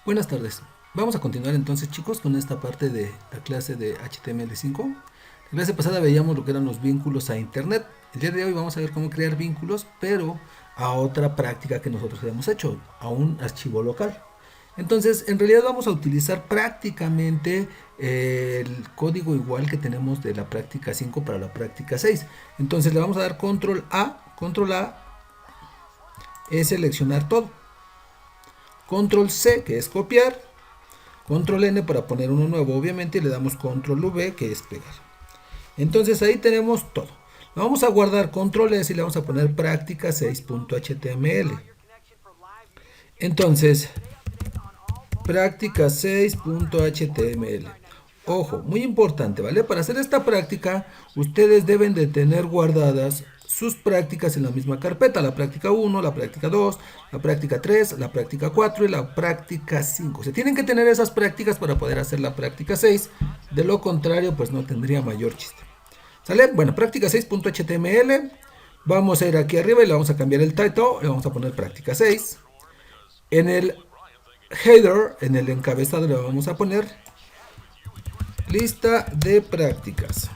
Buenas tardes. Vamos a continuar entonces, chicos, con esta parte de la clase de HTML5. La clase pasada veíamos lo que eran los vínculos a Internet. El día de hoy vamos a ver cómo crear vínculos, pero a otra práctica que nosotros habíamos hecho, a un archivo local. Entonces, en realidad vamos a utilizar prácticamente el código igual que tenemos de la práctica 5 para la práctica 6. Entonces le vamos a dar control A. Control A es seleccionar todo. Control C, que es copiar. Control N para poner uno nuevo, obviamente, y le damos Control V, que es pegar. Entonces ahí tenemos todo. Lo vamos a guardar Control S y le vamos a poner práctica 6.html. Entonces, práctica 6.html. Ojo, muy importante, ¿vale? Para hacer esta práctica, ustedes deben de tener guardadas sus prácticas en la misma carpeta. La práctica 1, la práctica 2, la práctica 3, la práctica 4 y la práctica 5. O sea, tienen que tener esas prácticas para poder hacer la práctica 6. De lo contrario, pues no tendría mayor chiste. ¿Sale? Bueno, práctica 6.html. Vamos a ir aquí arriba y le vamos a cambiar el title. Le vamos a poner práctica 6. En el header, en el encabezado, le vamos a poner lista de prácticas.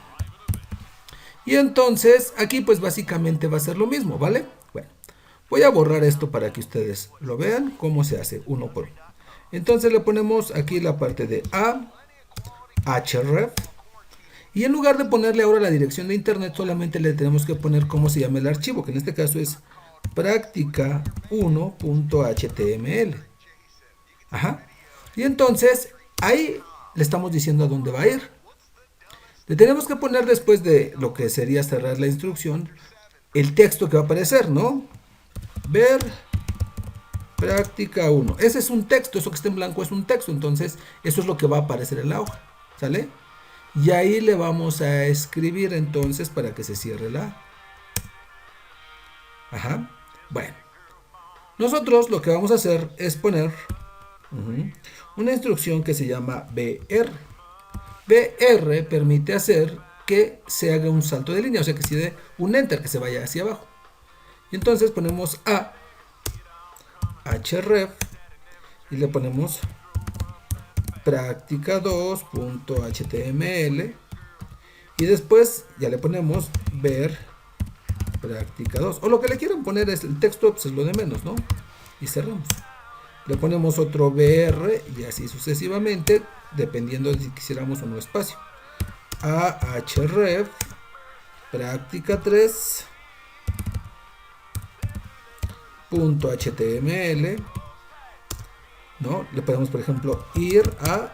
Y entonces aquí pues básicamente va a ser lo mismo, ¿vale? Bueno, voy a borrar esto para que ustedes lo vean cómo se hace uno por uno. Entonces le ponemos aquí la parte de a, href. Y en lugar de ponerle ahora la dirección de internet, solamente le tenemos que poner cómo se llama el archivo, que en este caso es práctica1.html. Ajá. Y entonces ahí le estamos diciendo a dónde va a ir. Le tenemos que poner después de lo que sería cerrar la instrucción el texto que va a aparecer, ¿no? Ver práctica 1. Ese es un texto, eso que está en blanco es un texto, entonces eso es lo que va a aparecer en la hoja, ¿sale? Y ahí le vamos a escribir entonces para que se cierre la. Ajá. Bueno, nosotros lo que vamos a hacer es poner una instrucción que se llama BR. BR permite hacer que se haga un salto de línea, o sea que se dé un enter, que se vaya hacia abajo. Y entonces ponemos a href y le ponemos práctica 2.html y después ya le ponemos ver práctica 2, o lo que le quieran poner es el texto, pues es lo de menos, ¿no? Y cerramos. Le ponemos otro br y así sucesivamente, dependiendo de si quisiéramos o no espacio. A href práctica 3.html, ¿no? Le podemos, por ejemplo, ir a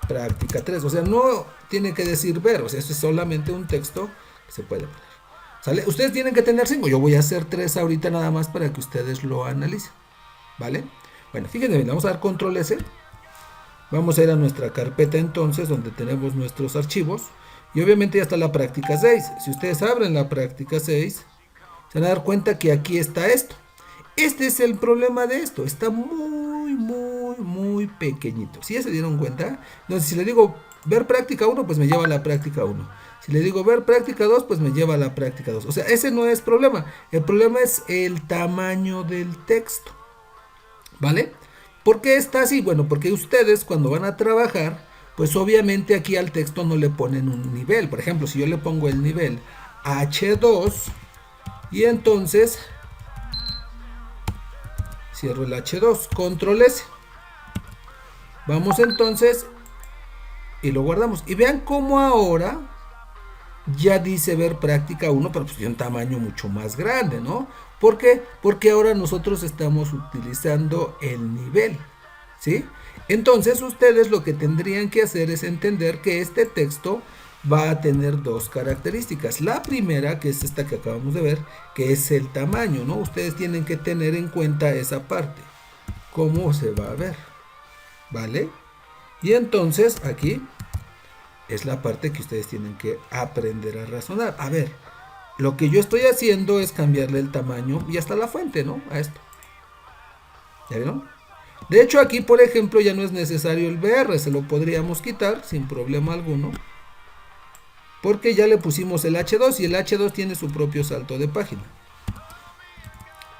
práctica 3. O sea, no tiene que decir ver, o sea, eso es solamente un texto que se puede poner. ¿Sale? Ustedes tienen que tener 5. Yo voy a hacer 3 ahorita nada más para que ustedes lo analicen. ¿Vale? Bueno, fíjense bien, vamos a dar control S. Vamos a ir a nuestra carpeta entonces, donde tenemos nuestros archivos. Y obviamente ya está la práctica 6. Si ustedes abren la práctica 6, se van a dar cuenta que aquí está esto. Este es el problema de esto. Está muy pequeñito. ¿Sí ya se dieron cuenta? Entonces, si le digo ver práctica 1, pues me lleva a la práctica 1. Si le digo ver práctica 2, pues me lleva a la práctica 2. O sea, ese no es problema. El problema es el tamaño del texto. ¿Vale? ¿Por qué está así? Bueno, porque ustedes cuando van a trabajar, pues obviamente aquí al texto no le ponen un nivel. Por ejemplo, si yo le pongo el nivel H2 y entonces cierro el H2, control S. Vamos entonces y lo guardamos. Y vean cómo ahora ya dice ver práctica 1, pero pues tiene un tamaño mucho más grande, ¿no? ¿Por qué? Porque ahora nosotros estamos utilizando el nivel, ¿sí? Entonces ustedes lo que tendrían que hacer es entender que este texto va a tener dos características. La primera, que es esta que acabamos de ver, que es el tamaño, ¿no? Ustedes tienen que tener en cuenta esa parte. ¿Cómo se va a ver? ¿Vale? Y entonces aquí es la parte que ustedes tienen que aprender a razonar. A ver, lo que yo estoy haciendo es cambiarle el tamaño y hasta la fuente, ¿no? A esto. ¿Ya vieron? De hecho, aquí, por ejemplo, ya no es necesario el BR. Se lo podríamos quitar sin problema alguno. Porque ya le pusimos el H2 y el H2 tiene su propio salto de página.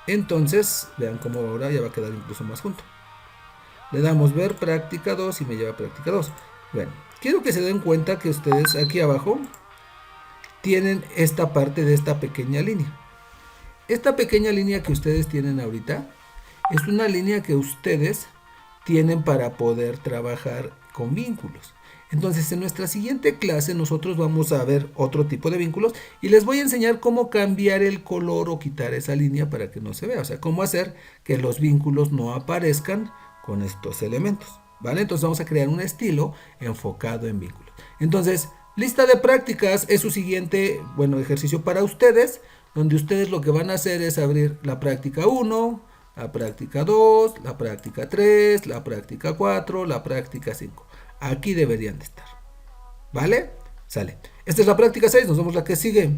Entonces, vean cómo ahora ya va a quedar incluso más junto. Le damos ver práctica 2 y me lleva a práctica 2. Bueno, quiero que se den cuenta que ustedes aquí abajo tienen esta parte de esta pequeña línea. Esta pequeña línea que ustedes tienen ahorita es una línea que ustedes tienen para poder trabajar con vínculos. Entonces en nuestra siguiente clase nosotros vamos a ver otro tipo de vínculos y les voy a enseñar cómo cambiar el color o quitar esa línea para que no se vea. O sea, cómo hacer que los vínculos no aparezcan con estos elementos. ¿Vale? Entonces vamos a crear un estilo enfocado en vínculos. Entonces, lista de prácticas es su siguiente, ejercicio para ustedes, donde ustedes lo que van a hacer es abrir la práctica 1, la práctica 2, la práctica 3, la práctica 4, la práctica 5. Aquí deberían de estar. ¿Vale? Sale. Esta es la práctica 6, nos vemos la que sigue.